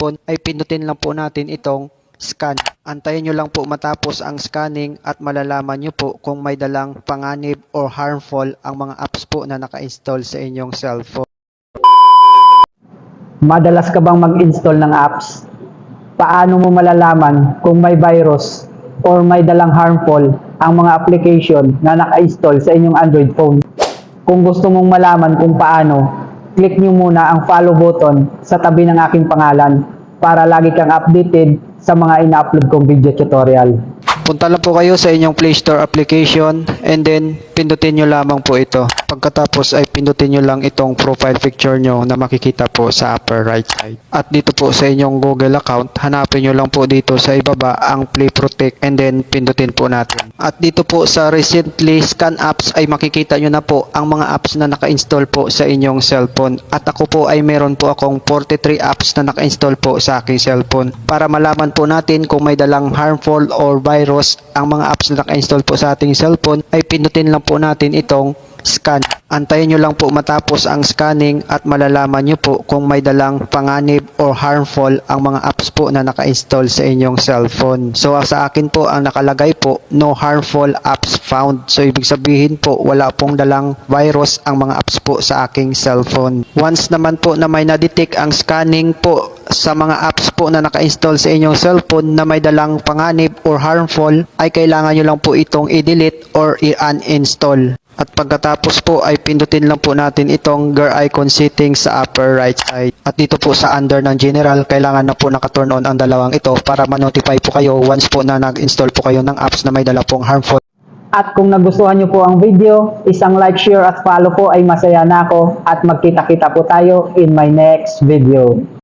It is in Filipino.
ay pindutin lang po natin itong scan. Antayin nyo lang po matapos ang scanning at malalaman nyo po kung may dalang panganib or harmful ang mga apps po na naka-install sa inyong cellphone. Madalas ka bang mag-install ng apps? Paano mo malalaman kung may virus or may dalang harmful ang mga application na naka-install sa inyong Android phone? Kung gusto mong malaman kung paano, click nyo muna ang follow button sa tabi ng aking pangalan para lagi kang updated sa mga ina-upload kong video tutorial. Punta lang po kayo sa inyong Play Store application and then pindutin nyo lamang po ito. Pagkatapos ay pindutin nyo lang itong profile picture nyo na makikita po sa upper right side. At dito po sa inyong Google account, hanapin nyo lang po dito sa ibaba ang Play Protect and then pindutin po natin. At dito po sa recently scan apps ay makikita nyo na po ang mga apps na naka-install po sa inyong cellphone. At ako po ay meron po akong 43 apps na naka-install po sa aking cellphone. Para malaman po natin kung may dalang harmful or virus ang mga apps na naka-install po sa ating cellphone ay pindutin lang po natin itong scan. Antayin nyo lang po matapos ang scanning at malalaman nyo po kung may dalang panganib or harmful ang mga apps po na naka-install sa inyong cellphone. So sa akin po ang nakalagay po no harmful apps found. So ibig sabihin po wala pong dalang virus ang mga apps po sa aking cellphone. Once naman po na may na-detect ang scanning po sa mga apps po na naka-install sa inyong cellphone na may dalang panganib or harmful ay kailangan nyo lang po itong i-delete or i-uninstall. At pagkatapos po ay pindutin lang po natin itong gear icon settings sa upper right side. At dito po sa under ng general, kailangan na po naka-turn on ang dalawang ito para ma-notify po kayo once po na nag-install po kayo ng apps na may dala pong harmful. At kung nagustuhan nyo po ang video, isang like, share at follow po ay masaya na ako at magkita-kita po tayo in my next video.